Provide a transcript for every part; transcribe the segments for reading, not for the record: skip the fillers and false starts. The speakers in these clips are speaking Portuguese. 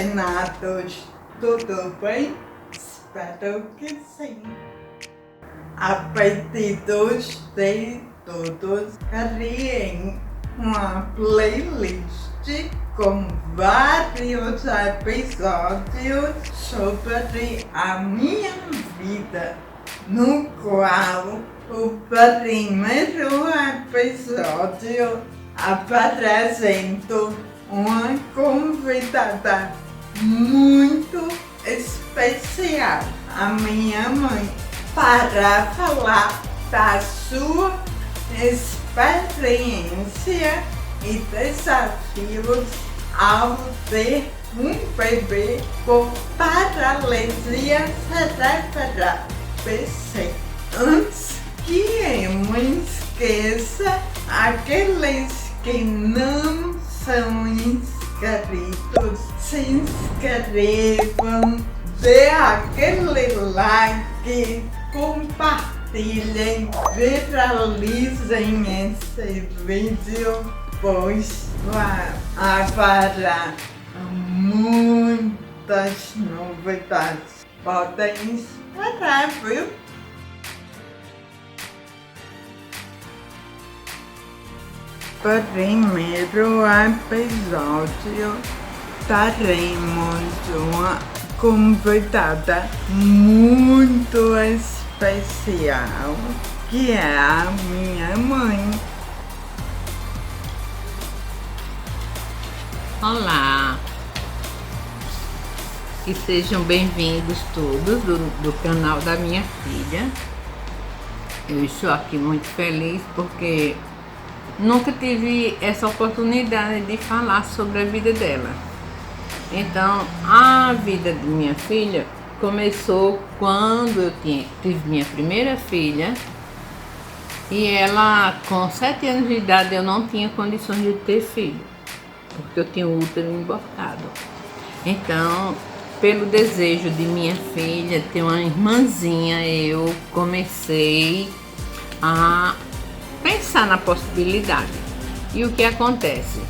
Renatos, tudo bem? Espero que sim. Apetitos de todos. Criem uma playlist com vários episódios sobre a minha vida, no qual o primeiro episódio apresento uma convidada muito especial, a minha mãe, para falar da sua experiência e desafios ao ter um bebê com paralisia cerebral (PC). Antes que eu me esqueça, aqueles que não são inscritos, se inscrevam, dê aquele like, compartilhem, viralizem esse vídeo, pois haverá muitas novidades. Podem esperar, viu? Primeiro episódio teremos uma convidada muito especial, que é a minha mãe. Olá! E sejam bem-vindos todos do canal da minha filha. Eu estou aqui muito feliz porque nunca tive essa oportunidade de falar sobre a vida dela. Então, a vida de minha filha começou quando eu tive minha primeira filha, e ela, com 7 anos de idade, eu não tinha condições de ter filho, porque eu tinha o útero emborcado. Então, pelo desejo de minha filha ter uma irmãzinha, eu comecei a pensar na possibilidade. E o que acontece?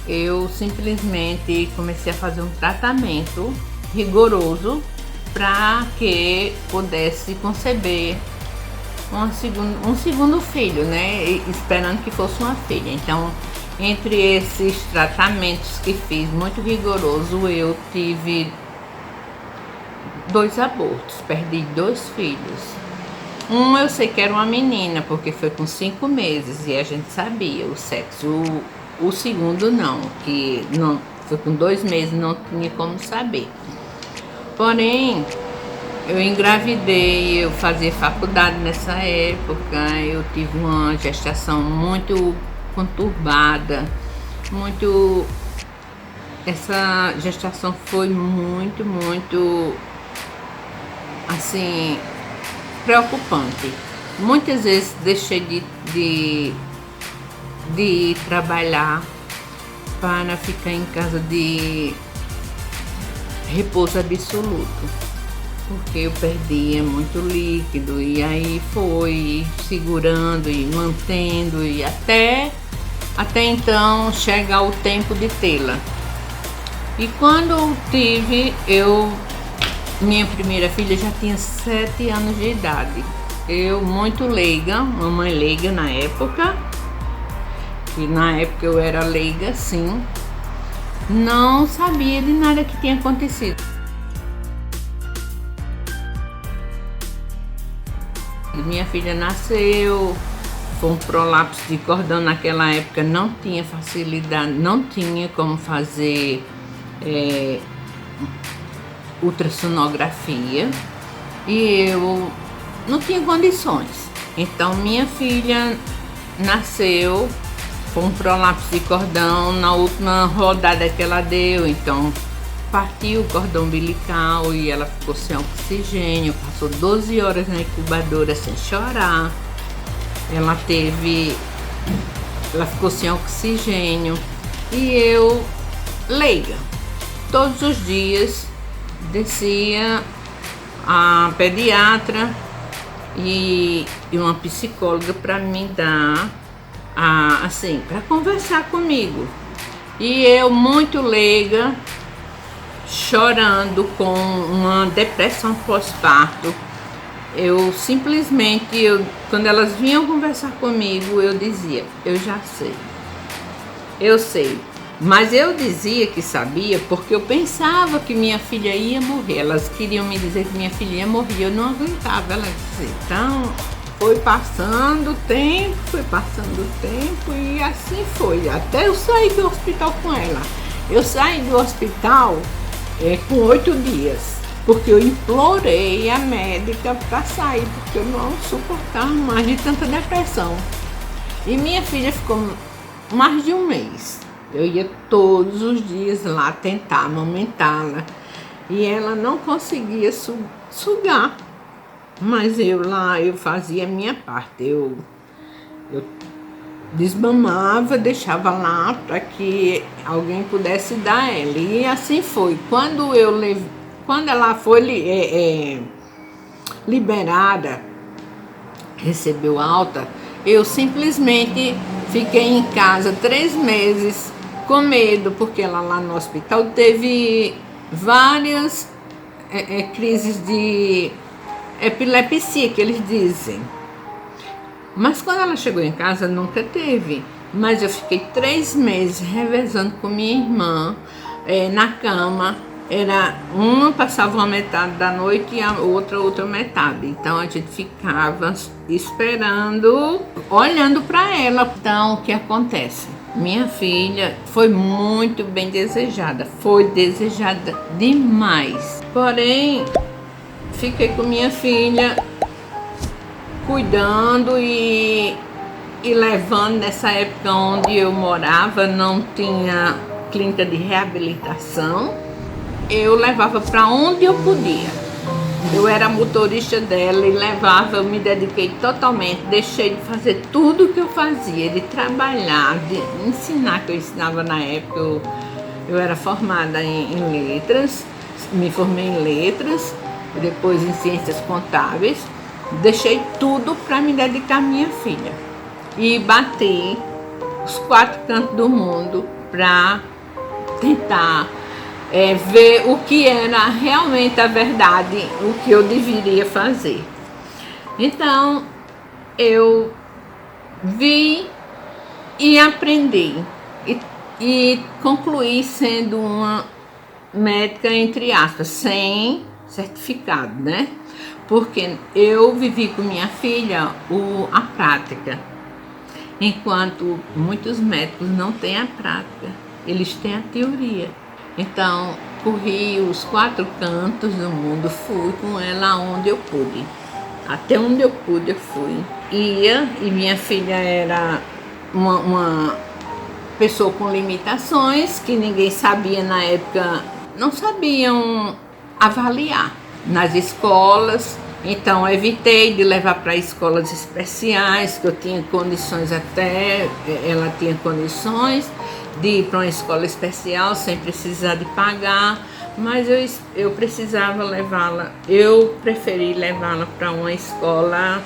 Eu simplesmente comecei a fazer um tratamento rigoroso para que pudesse conceber um segundo filho, né? Esperando que fosse uma filha. Então, entre esses tratamentos que fiz muito rigoroso, eu tive 2 abortos, perdi 2 filhos. Um eu sei que era uma menina, porque foi com 5 meses e a gente sabia o sexo. O segundo não, que não foi com 2 meses, não tinha como saber. Porém, eu engravidei, eu fazia faculdade nessa época, eu tive uma gestação muito conturbada, essa gestação foi muito assim, preocupante. Muitas vezes deixei de trabalhar para ficar em casa de repouso absoluto, porque eu perdia muito líquido, e aí foi segurando e mantendo, e até então chegar o tempo de tê-la. E quando tive, minha primeira filha já tinha 7 anos de idade. Eu muito leiga, mamãe leiga na época, que na época eu era leiga, sim, não sabia de nada que tinha acontecido. Minha filha nasceu, foi um prolapso de cordão. Naquela época não tinha facilidade, não tinha como fazer ultrassonografia, e eu não tinha condições. Então minha filha nasceu com um prolapso de cordão na última rodada que ela deu. Então partiu o cordão umbilical e ela ficou sem oxigênio, passou 12 horas na incubadora sem chorar. Ela ficou sem oxigênio, e eu leiga. Todos os dias descia a pediatra e uma psicóloga para me dar, assim, para conversar comigo. E eu, muito leiga, chorando com uma depressão pós-parto. Eu simplesmente, quando elas vinham conversar comigo, eu dizia, eu já sei, eu sei. Mas eu dizia que sabia porque eu pensava que minha filha ia morrer. Elas queriam me dizer que minha filha ia morrer, eu não aguentava. Elas diziam, então foi passando o tempo e assim foi, até eu sair do hospital com ela. Eu saí do hospital com 8 dias, porque eu implorei a médica para sair, porque eu não suportava mais de tanta depressão. E minha filha ficou mais de um mês. Eu ia todos os dias lá tentar amamentá-la e ela não conseguia sugar. Mas eu fazia a minha parte. Eu desmamava, deixava lá para que alguém pudesse dar ela. E assim foi. Quando ela foi liberada, recebeu alta, eu simplesmente fiquei em casa 3 meses com medo, porque ela lá no hospital teve várias crises de epilepsia, que eles dizem. Mas quando ela chegou em casa, nunca teve. Mas eu fiquei 3 meses revezando com minha irmã na cama. Uma passava uma metade da noite e a outra metade. Então a gente ficava esperando, olhando para ela. Então o que acontece? Minha filha foi muito bem desejada, foi desejada demais. Porém, fiquei com minha filha, cuidando e levando. Nessa época onde eu morava não tinha clínica de reabilitação. Eu levava para onde eu podia. Eu era motorista dela e levava, eu me dediquei totalmente, deixei de fazer tudo o que eu fazia, de trabalhar, de ensinar, que eu ensinava na época. Eu era formada em letras, me formei em letras, depois em ciências contábeis. Deixei tudo para me dedicar à minha filha. E bati os 4 cantos do mundo para tentar ver o que era realmente a verdade, o que eu deveria fazer. Então, eu vi e aprendi e concluí sendo uma médica, entre aspas, sem certificado, né? Porque eu vivi com minha filha a prática, enquanto muitos médicos não têm a prática, eles têm a teoria. Então, corri os 4 cantos do mundo, fui com ela onde eu pude. Até onde eu pude, eu fui. Ia, e minha filha era uma pessoa com limitações, que ninguém sabia na época, não sabiam avaliar nas escolas. Então, evitei de levar para escolas especiais, que eu tinha condições até, ela tinha condições de ir para uma escola especial sem precisar de pagar, mas eu precisava levá-la, eu preferi levá-la para uma escola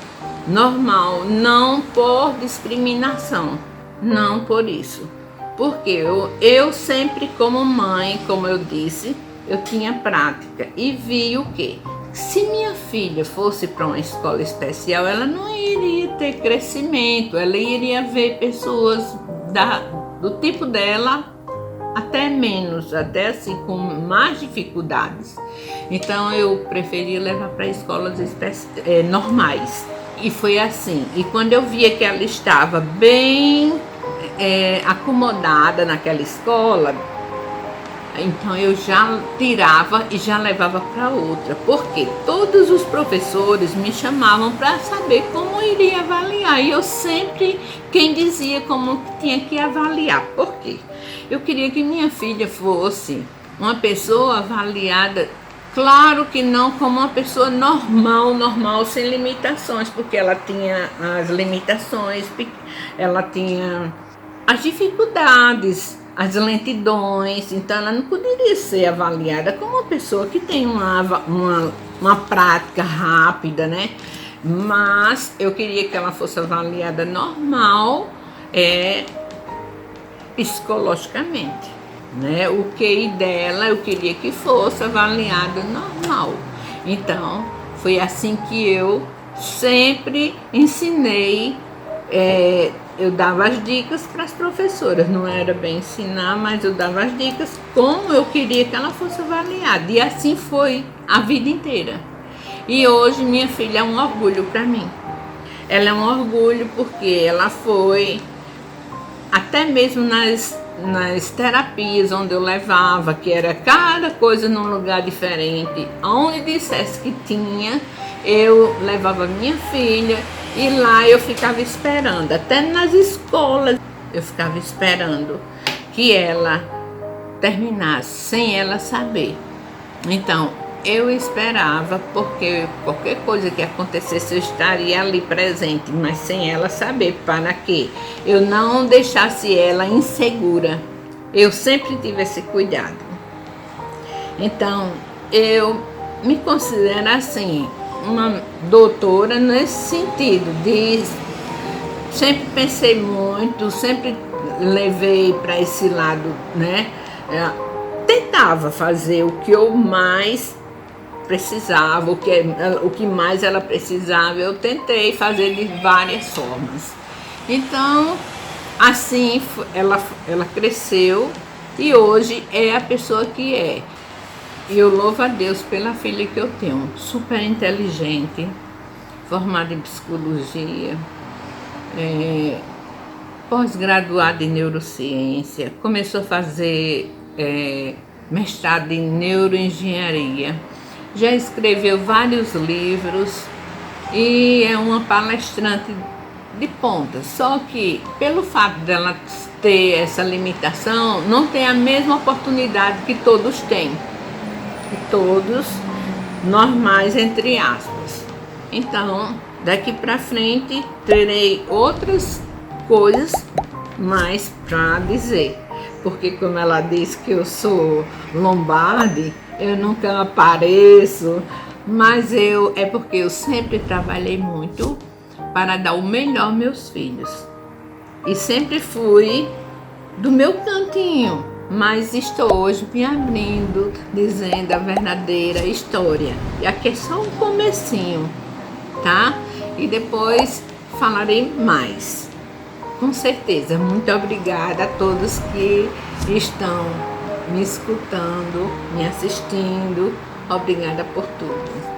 normal, não por discriminação, não por isso, porque eu sempre, como mãe, como eu disse, eu tinha prática e vi o quê? Se minha filha fosse para uma escola especial, ela não iria ter crescimento, ela iria ver pessoas do tipo dela, até menos, até assim, com mais dificuldades. Então eu preferi levar para escolas normais. E foi assim. E quando eu via que ela estava bem acomodada naquela escola, então eu já tirava e já levava para outra, porque todos os professores me chamavam para saber como iria avaliar, e eu sempre quem dizia como tinha que avaliar. Por quê? Eu queria que minha filha fosse uma pessoa avaliada, claro que não como uma pessoa normal, sem limitações, porque ela tinha as limitações, ela tinha as dificuldades, as lentidões, então ela não poderia ser avaliada como uma pessoa que tem uma prática rápida, né? Mas eu queria que ela fosse avaliada normal, psicologicamente, né? O QI dela eu queria que fosse avaliado normal. Então, foi assim que eu sempre ensinei. Eu dava as dicas para as professoras, não era bem ensinar, mas eu dava as dicas como eu queria que ela fosse avaliada. E assim foi a vida inteira. E hoje minha filha é um orgulho para mim. Ela é um orgulho porque ela foi, até mesmo nas terapias onde eu levava, que era cada coisa num lugar diferente, onde dissesse que tinha, eu levava minha filha e lá eu ficava esperando. Até nas escolas eu ficava esperando que ela terminasse sem ela saber. Então eu esperava, porque qualquer coisa que acontecesse eu estaria ali presente, mas sem ela saber, para que eu não deixasse ela insegura. Eu sempre tive esse cuidado. Então eu me considero assim, uma doutora nesse sentido, de sempre pensei muito, sempre levei para esse lado, né? Tentava fazer o que eu mais precisava, o que mais ela precisava, eu tentei fazer de várias formas. Então, assim, ela cresceu e hoje é a pessoa que é. E eu louvo a Deus pela filha que eu tenho, super inteligente, formada em psicologia, pós-graduada em neurociência, começou a fazer mestrado em neuroengenharia, já escreveu vários livros e é uma palestrante de ponta. Só que pelo fato dela ter essa limitação, não tem a mesma oportunidade que todos têm, que todos normais, entre aspas. Então, daqui para frente terei outras coisas mais para dizer, porque como ela disse que eu sou lombarde, eu nunca apareço, mas é porque eu sempre trabalhei muito para dar o melhor aos meus filhos e sempre fui do meu cantinho, mas estou hoje me abrindo, dizendo a verdadeira história. E aqui é só um comecinho, tá? E depois falarei mais. Com certeza. Muito obrigada a todos que estão me escutando, me assistindo. Obrigada por tudo.